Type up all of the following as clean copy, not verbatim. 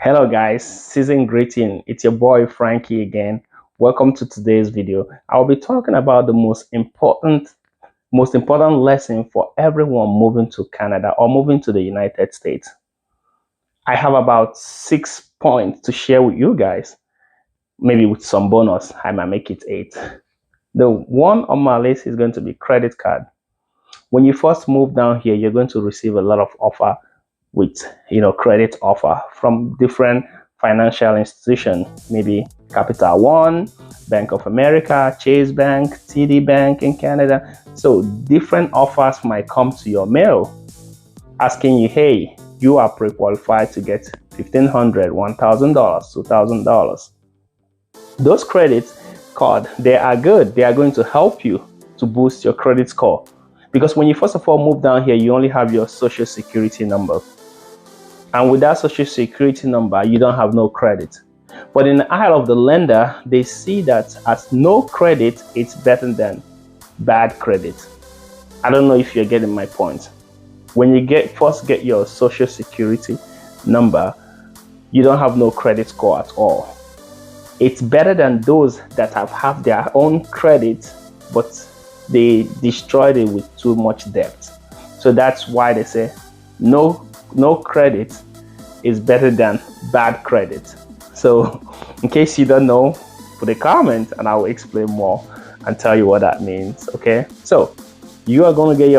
Hello guys, season greeting. It's your boy Frankie again. Welcome to today's video. I'll be talking about the most important lesson for everyone moving to Canada or moving to the United States. I have about 6 points to share with you guys. Maybe with some bonus, I might make it 8. The one on my list is going to be credit card. When you first move down here, you're going to receive a lot of offer with credit offer from different financial institutions, maybe Capital One, Bank of America, Chase Bank, TD Bank in Canada. So different offers might come to your mail asking you, hey, you are pre-qualified to get $1,500, $1,000, $2,000. Those credit card, they are good. They are going to help you to boost your credit score. Because when you first of all move down here, you only have your social security number. And with that social security number, you don't have no credit. But in the eye of the lender, they see that as no credit, it's better than bad credit. I don't know if you're getting my point. When you first get your social security number, you don't have no credit score at all. It's better than those that have their own credit, but they destroyed it with too much debt. So that's why they say no credit is better than bad credit. So in case you don't know, put a comment and I will explain more and tell you what that means. Okay, so you are going to get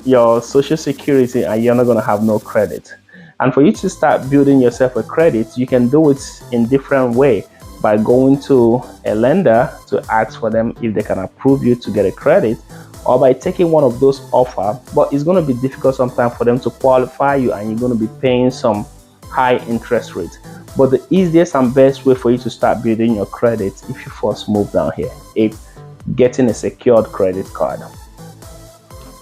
your social security and you're not going to have no credit. And for you to start building yourself a credit, you can do it in different way by going to a lender to ask for them if they can approve you to get a credit, or by taking one of those offers. But it's going to be difficult sometimes for them to qualify you and you're going to be paying some high interest rate. But the easiest and best way for you to start building your credit if you first move down here is getting a secured credit card.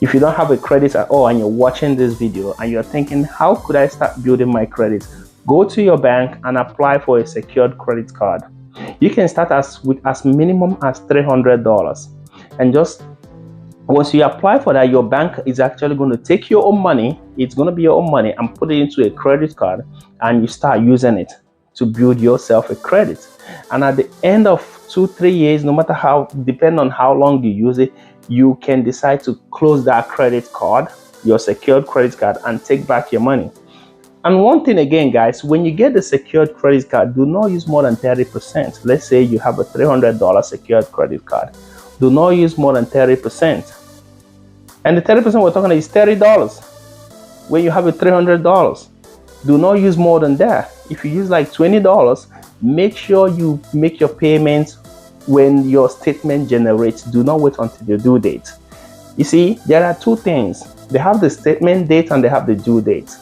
If you don't have a credit at all and you're watching this video and you're thinking, how could I start building my credit? Go to your bank and apply for a secured credit card. You can start with as minimum as $300, and just once you apply for that, your bank is actually going to take your own money. It's going to be your own money and put it into a credit card, and you start using it to build yourself a credit. And at the end of 2-3 years, no matter how, depending on how long you use it, you can decide to close that credit card, your secured credit card, and take back your money. And one thing again, guys, when you get the secured credit card, do not use more than 30%. Let's say you have a $300 secured credit card. Do not use more than 30%. And the 30% we're talking about is $30 when you have a $300. Do not use more than that. If you use like $20, make sure you make your payments when your statement generates. Do not wait until the due date. You see, there are two things. They have the statement date and they have the due date.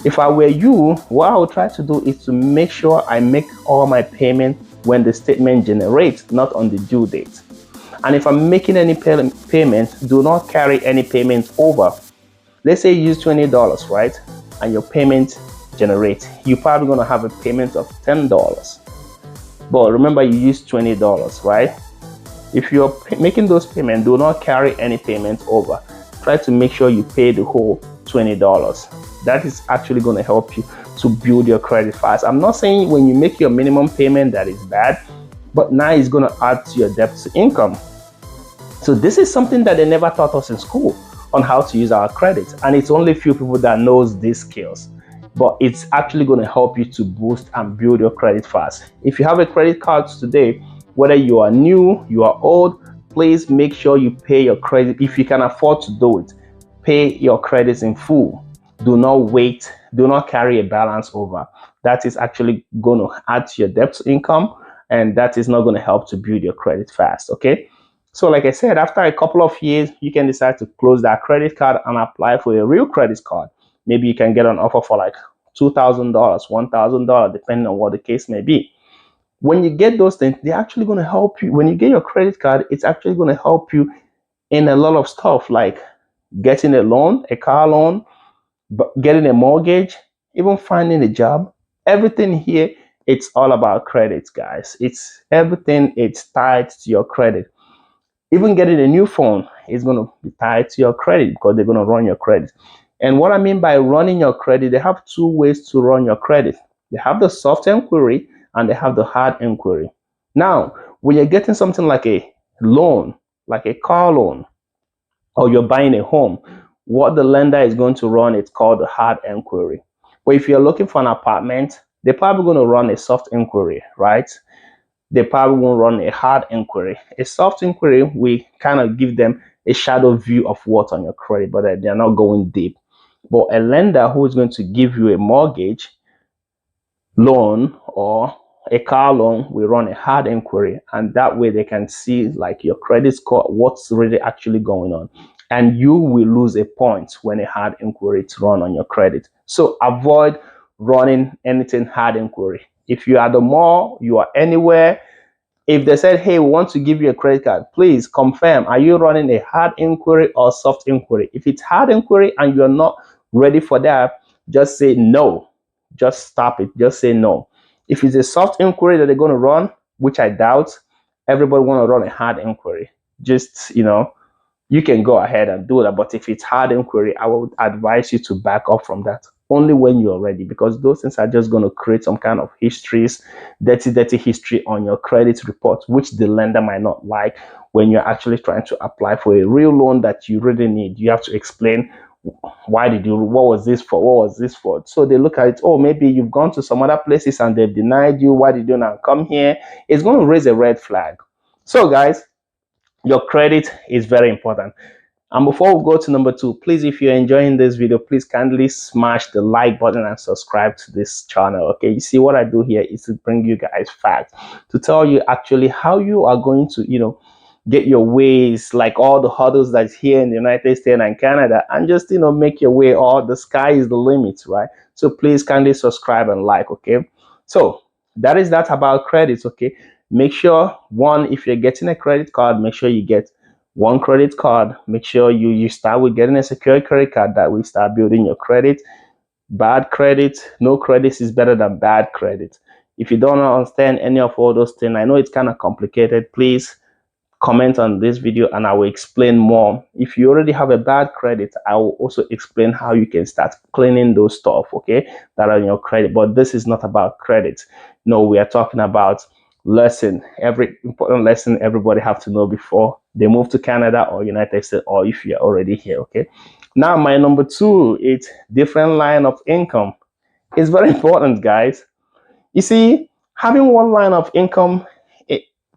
If I were you, what I would try to do is to make sure I make all my payments when the statement generates, not on the due date. And if I'm making any payment, do not carry any payment over. Let's say you use $20, right? And your payment generates. You're probably going to have a payment of $10. But remember, you used $20, right? If you're making those payments, do not carry any payment over. Try to make sure you pay the whole $20. That is actually going to help you to build your credit fast. I'm not saying when you make your minimum payment that is bad, but now it's going to add to your debt to income. So this is something that they never taught us in school on how to use our credit. And it's only few people that knows these skills. But it's actually going to help you to boost and build your credit fast. If you have a credit card today, whether you are new, you are old, please make sure you pay your credit. If you can afford to do it, pay your credits in full. Do not wait. Do not carry a balance over. That is actually going to add to your debt to income, and that is not going to help to build your credit fast. Okay, so like I said, after a couple of years, you can decide to close that credit card and apply for a real credit card. Maybe you can get an offer for like $2,000, $1,000, depending on what the case may be. When you get those things, they're actually going to help you. When you get your credit card, it's actually going to help you in a lot of stuff, like getting a loan, a car loan, getting a mortgage, even finding a job. Everything here, it's all about credit, guys. It's everything. It's tied to your credit. Even getting a new phone is going to be tied to your credit because they're going to run your credit. And what I mean by running your credit, they have two ways to run your credit. They have the soft inquiry and they have the hard inquiry. Now, when you're getting something like a loan, like a car loan, or you're buying a home, what the lender is going to run, it's called the hard inquiry. But if you're looking for an apartment, they're probably going to run a soft inquiry, right? They probably won't run a hard inquiry. A soft inquiry, we kind of give them a shadow view of what's on your credit, but they're not going deep. But a lender who is going to give you a mortgage loan or a car loan, we run a hard inquiry, and that way they can see like your credit score, what's really actually going on, and you will lose a point when a hard inquiry is run on your credit. So avoid running anything hard inquiry. If you are at the mall, you are anywhere, if they said, hey, we want to give you a credit card, please confirm, are you running a hard inquiry or soft inquiry? If it's hard inquiry and you're not ready for that, just say no. Just stop it. Just say no. If it's a soft inquiry that they're going to run, which I doubt, everybody want to run a hard inquiry. Just, you can go ahead and do that. But if it's hard inquiry, I would advise you to back off from that only when you're ready, because those things are just going to create some kind of histories, dirty history on your credit report, which the lender might not like. When you're actually trying to apply for a real loan that you really need, you have to explain, what was this for? So they look at it, oh, maybe you've gone to some other places and they've denied you, why did you not come here? It's going to raise a red flag. So guys, your credit is very important. And before we go to number 2, please, if you're enjoying this video, please kindly smash the like button and subscribe to this channel. Okay, you see, what I do here is to bring you guys facts, to tell you actually how you are going to, get your ways, like all the hurdles that's here in the United States and Canada, and just, make your way. Or the sky is the limit, right? So please kindly subscribe and like. Okay, so that is that about credits. Okay, make sure, one, if you're getting a credit card, make sure you get one credit card. Make sure you start with getting a secure credit card, that will start building your credit. Bad credit, no credit is better than bad credit. If you don't understand any of all those things, I know it's kind of complicated, please comment on this video and I will explain more. If you already have a bad credit, I will also explain how you can start cleaning those stuff, okay, that are in your credit. But this is not about credit. No, we are talking about lesson, every important lesson everybody have to know before they move to Canada or United States, or if you're already here. Okay, now my number 2 is different line of income. It's very important, guys. You see, having one line of income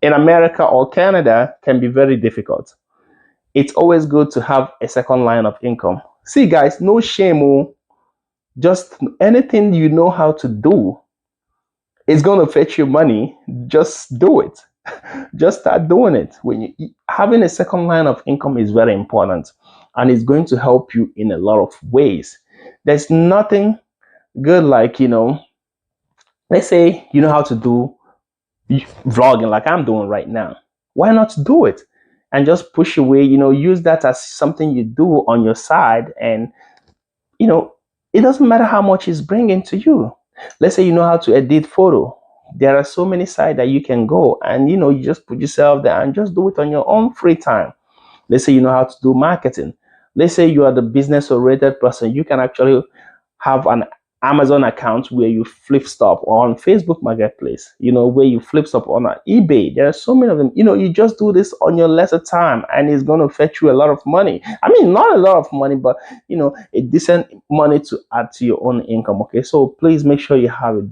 in America or Canada can be very difficult. It's always good to have a second line of income. See guys, no shame, just anything you know how to do, it's going to fetch you money. Just do it. Just start doing it. Having a second line of income is very important, and it's going to help you in a lot of ways. There's nothing good like, let's say you know how to do vlogging like I'm doing right now. Why not do it and just push away, use that as something you do on your side, and it doesn't matter how much it's bringing to you. Let's say you know how to edit photo. There are so many sites that you can go and you just put yourself there and just do it on your own free time. Let's say you know how to do marketing. Let's say you are the business oriented person. You can actually have an Amazon account where you flip stuff, or on Facebook Marketplace, where you flip stuff on eBay. There are so many of them. You just do this on your lesser time and it's going to fetch you a lot of money. I mean, not a lot of money, but a decent money to add to your own income. Okay, so please make sure you have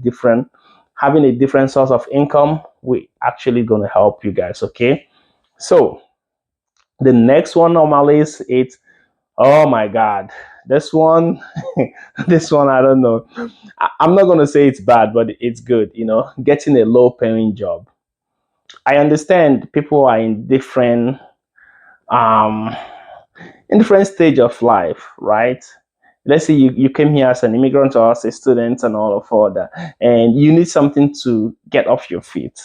having a different source of income. We actually going to help you guys. Okay, so the next one on my list, it's, oh my God, this one, this one, I don't know. I'm not going to say it's bad, but it's good, getting a low paying job. I understand people are in different stage of life, right? Let's say you came here as an immigrant or as a student and all of that, and you need something to get off your feet.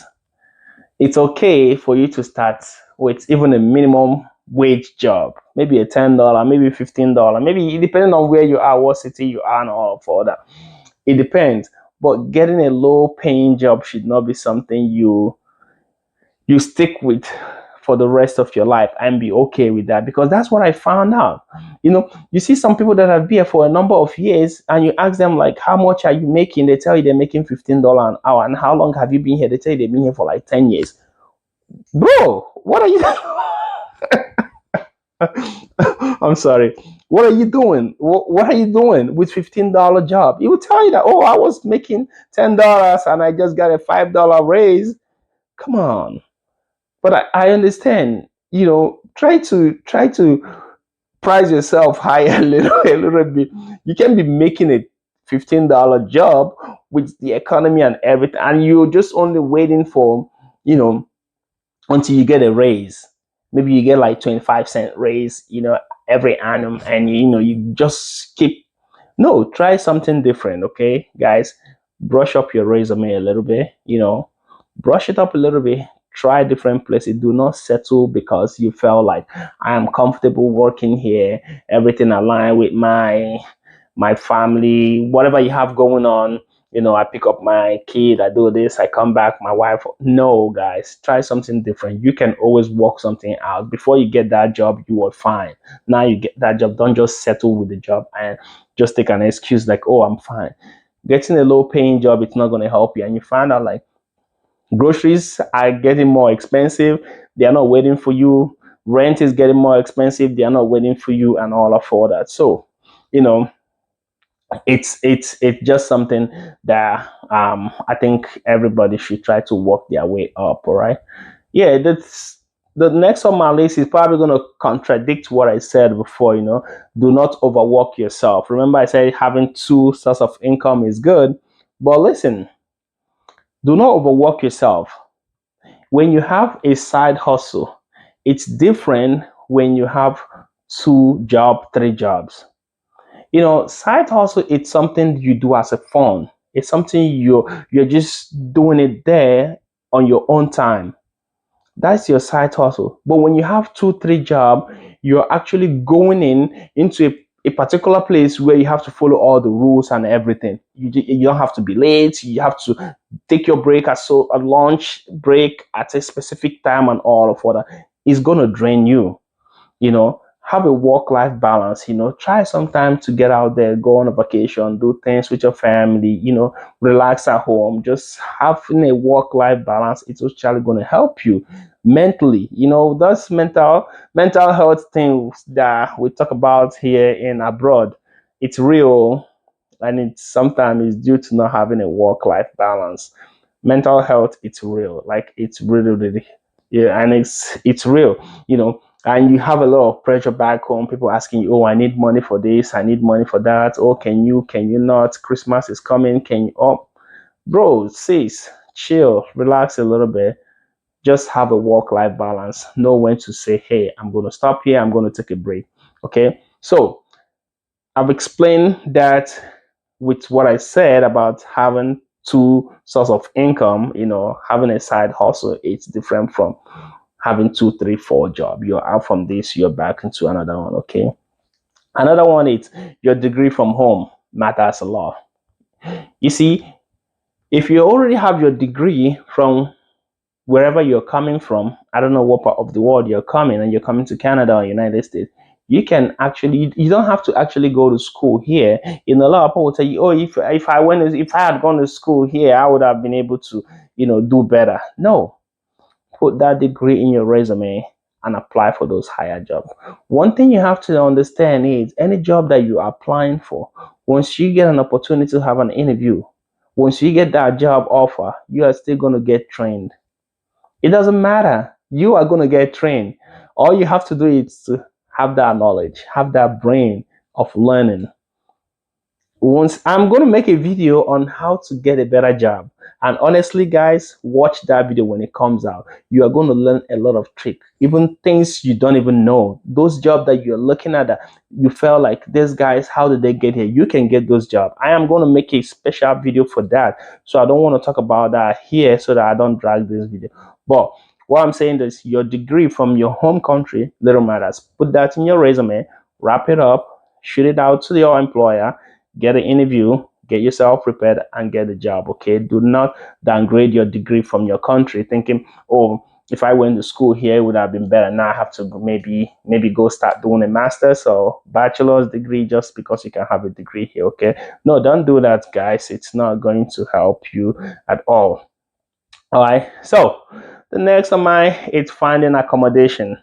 It's okay for you to start with even a minimum wage job, maybe a $10, maybe $15, maybe depending on where you are, what city you are, and all for that. It depends. But getting a low paying job should not be something you stick with for the rest of your life and be okay with that, because that's what I found out. You see some people that have been here for a number of years and you ask them like, how much are you making? They tell you they're making $15 an hour. And how long have you been here? They tell you they've been here for like 10 years. Bro, what are you I'm sorry. What are you doing? What are you doing with $15 job? He will tell you that, oh, I was making $10 and I just got a $5 raise. Come on. But I understand, try to price yourself higher a little bit. You can be making a $15 job with the economy and everything, and you're just only waiting for, you know, until you get a raise. Maybe you get like 25-cent raise, every annum, and you just keep. No, try something different, okay, guys. Brush up your resume a little bit, brush it up a little bit. Try different places. Do not settle because you felt like I am comfortable working here, everything aligned with my family, whatever you have going on. I pick up my kid, I do this, I come back, my wife. No, guys, try something different. You can always work something out. Before you get that job, you were fine. Now you get that job, don't just settle with the job and just take an excuse like, oh, I'm fine. Getting a low paying job, it's not going to help you. And you find out like groceries are getting more expensive. They are not waiting for you. Rent is getting more expensive. They are not waiting for you and all of all that. So, you know, it's just something that I think everybody should try to work their way up. All right. Yeah, that's the next on my list is probably going to contradict what I said before. Do not overwork yourself. Remember, I said having two sources of income is good, but listen, do not overwork yourself. When you have a side hustle, it's different when you have two job, three jobs. Side hustle, it's something you do as a fun. It's something you're just doing it there on your own time. That's your side hustle. But when you have two, three job, you're actually going into a particular place where you have to follow all the rules and everything. You don't have to be late. You have to take your break at a lunch break at a specific time and all of that. It's gonna drain you. Have a work-life balance. Try sometime to get out there, go on a vacation, do things with your family, relax at home. Just having a work-life balance, it's actually going to help you mentally. That's mental health things that we talk about here in abroad. It's real, and it's sometimes it's due to not having a work-life balance. Mental health, it's real. Like it's really, really, yeah, and it's real. And you have a lot of pressure back home. People asking you, oh, I need money for this, I need money for that. Oh, can you not? Christmas is coming. Can you? Oh, bro, sis, chill, relax a little bit. Just have a work-life balance. Know when to say, hey, I'm going to stop here. I'm going to take a break. Okay. So I've explained that with what I said about having two sources of income, having a side hustle, it's different from having 2, 3, 4 job. You're out from this, you're back into another one. Okay. Another one is your degree from home matters a lot. You see, if you already have your degree from wherever you're coming from, I don't know what part of the world you're coming, and you're coming to Canada or United States, you can actually, you don't have to actually go to school here. A lot of people will tell you, oh, if I had gone to school here, I would have been able to, do better. No, put that degree in your resume and apply for those higher jobs. One thing you have to understand is any job that you are applying for, once you get an opportunity to have an interview, once you get that job offer, you are still going to get trained. It doesn't matter. You are going to get trained. All you have to do is to have that knowledge, have that brain of learning. Once I'm going to make a video on how to get a better job. And honestly, guys, watch that video when it comes out. You are going to learn a lot of tricks, even things you don't even know. Those jobs that you're looking at, that you felt like, these guys, how did they get here? You can get those jobs. I am going to make a special video for that. So I don't want to talk about that here so that I don't drag this video. But what I'm saying is your degree from your home country, little matters. Put that in your resume, wrap it up, shoot it out to your employer, get an interview, get yourself prepared, and get a job. Okay, do not downgrade your degree from your country thinking, oh, If I went to school here, it would have been better. Now I have to maybe go start doing a master's or bachelor's degree just because you can have a degree here. Okay, no, don't do that, guys. It's not going to help you at all. All right. So the next of mine is finding accommodation.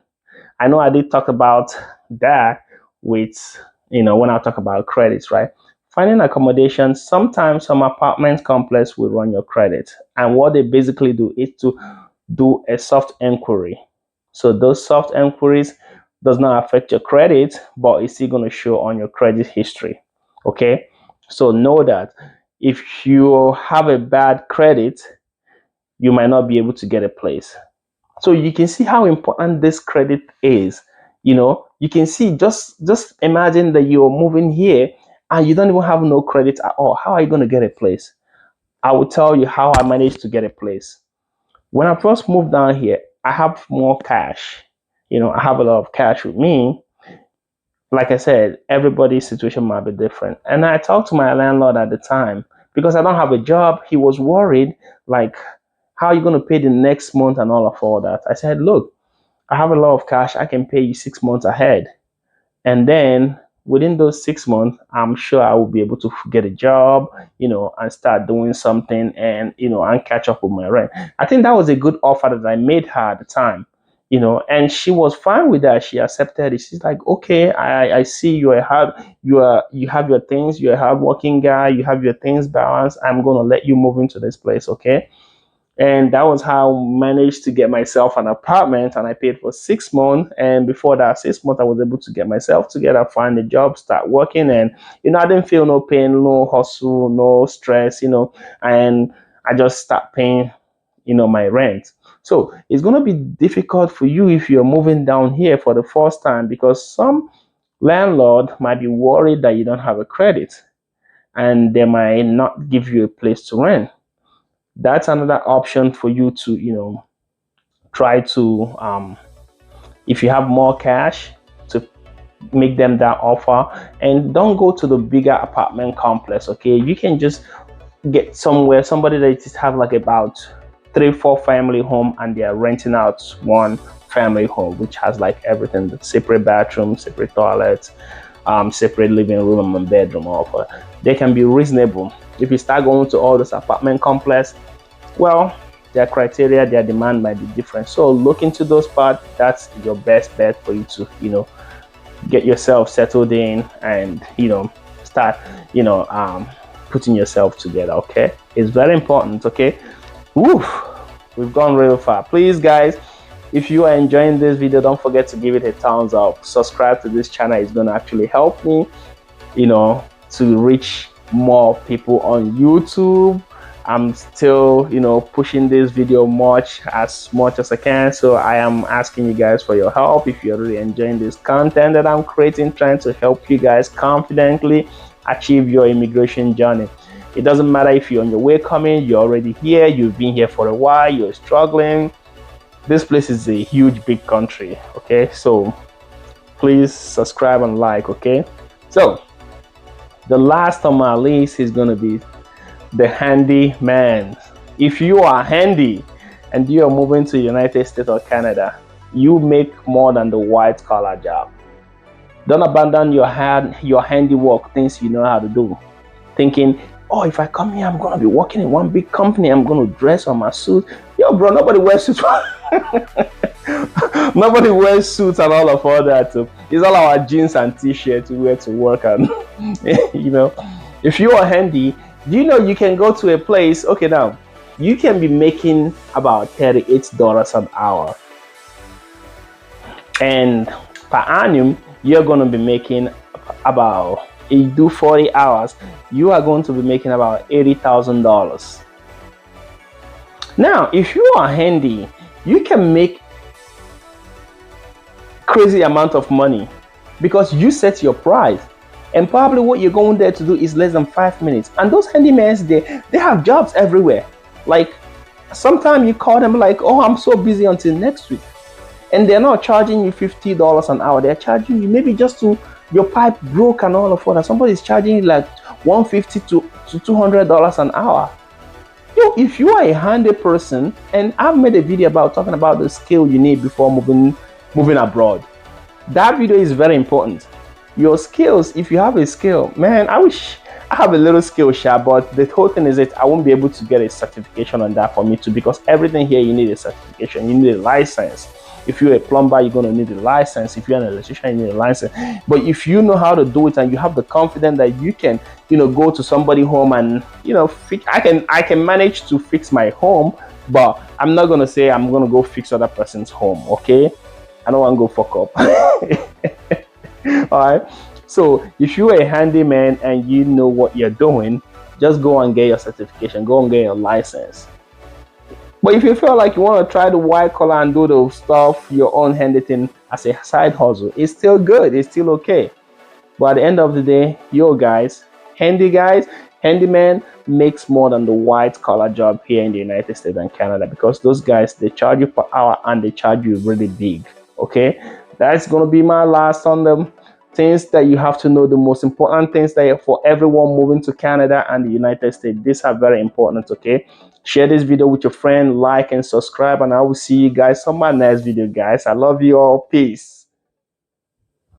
I know I did talk about that with, when I talk about credits, right? Finding accommodation, sometimes some apartment complex will run your credit. And what they basically do is to do a soft inquiry. So those soft inquiries does not affect your credit, but it's still going to show on your credit history. Okay. So know that if you have a bad credit, you might not be able to get a place. So you can see how important this credit is. You can see, just imagine that you're moving here and you don't even have no credit at all. How are you going to get a place? I will tell you how I managed to get a place. When I first moved down here, I have more cash. I have a lot of cash with me. Like I said, everybody's situation might be different. And I talked to my landlord at the time because I don't have a job. He was worried, like, how are you going to pay the next month and all that? I said, look, I have a lot of cash. I can pay you 6 months ahead. And then within those 6 months, I'm sure I will be able to get a job, and start doing something and catch up with my rent. I think that was a good offer that I made her at the time, and she was fine with that. She accepted it. She's like, okay, I see you have your things. You're a hardworking guy. You have your things balanced. I'm going to let you move into this place. Okay. And that was how I managed to get myself an apartment, and I paid for 6 months. And before that 6 months, I was able to get myself together, find a job, start working. And, I didn't feel no pain, no hustle, no stress, and I just start paying, my rent. So it's going to be difficult for you if you're moving down here for the first time, because some landlord might be worried that you don't have a credit and they might not give you a place to rent. That's another option for you to try to, if you have more cash, to make them that offer. And don't go to the bigger apartment complex. Okay, you can just get somebody that just have like about 3-4 family home, and they are renting out one family home which has like everything: the separate bathroom, separate toilet, separate living room and bedroom offer. They can be reasonable. If you start going to all this apartment complex, well, their criteria, their demand might be different. So look into those parts. That's your best bet for you to, get yourself settled in and, start, putting yourself together. Okay. It's very important. Okay. Woo, we've gone real far. Please, guys, if you are enjoying this video, don't forget to give it a thumbs up. Subscribe to this channel. It's going to actually help me, to reach more people on YouTube. I'm still, pushing this video as much as I can. So I am asking you guys for your help. If you're really enjoying this content that I'm creating, trying to help you guys confidently achieve your immigration journey. It doesn't matter if you're on your way coming, you're already here, you've been here for a while, you're struggling. This place is a huge, big country. Okay, so please subscribe and like. Okay, so the last on my list is going to be the handyman. If you are handy and you are moving to the United States or Canada, you make more than the white collar job. Don't abandon your handiwork, things you know how to do, thinking, oh, if I come here, I'm going to be working in one big company, I'm going to dress on my suit. Yo, bro, nobody wears suits. Nobody wears suits and all that. It's all our jeans and t-shirts we wear to work. And if you are handy, you can go to a place. Okay, now you can be making about $38 an hour, and per annum you're going to be making about, if you do 40 hours, you are going to be making about $80,000. Now, if you are handy, you can make crazy amount of money because you set your price. And probably what you're going there to do is less than 5 minutes. And those handymen, they have jobs everywhere. Like, sometimes you call them like, oh, I'm so busy until next week. And they're not charging you $50 an hour. They're charging you maybe just to your pipe broke and all of that. Somebody's charging you like $150 to $200 an hour. So if you are a handy person, and I've made a video about talking about the skill you need before moving abroad. That video is very important. Your skills, if you have a skill, man, I wish I have a little skill share, but the whole thing is that I won't be able to get a certification on that for me too, because everything here you need a certification, you need a license. If you're a plumber, you're going to need a license. If you're an electrician, you need a license. But if you know how to do it and you have the confidence that you can, go to somebody's home and, I can manage to fix my home, but I'm not going to say I'm going to go fix other person's home, okay? I don't want to go fuck up. All right. So if you're a handyman and you know what you're doing, just go and get your certification, go and get your license. But if you feel like you want to try the white collar and do the stuff, your own handy thing as a side hustle, it's still good, it's still okay. But at the end of the day, guys, handyman makes more than the white collar job here in the United States and Canada, because those guys, they charge you per hour and they charge you really big. Okay, that's gonna be my last on the things that you have to know, the most important things that for everyone moving to Canada and the United States. These are very important. Okay, share this video with your friend, like and subscribe, and I will see you guys on my next video, guys. I love you all. Peace.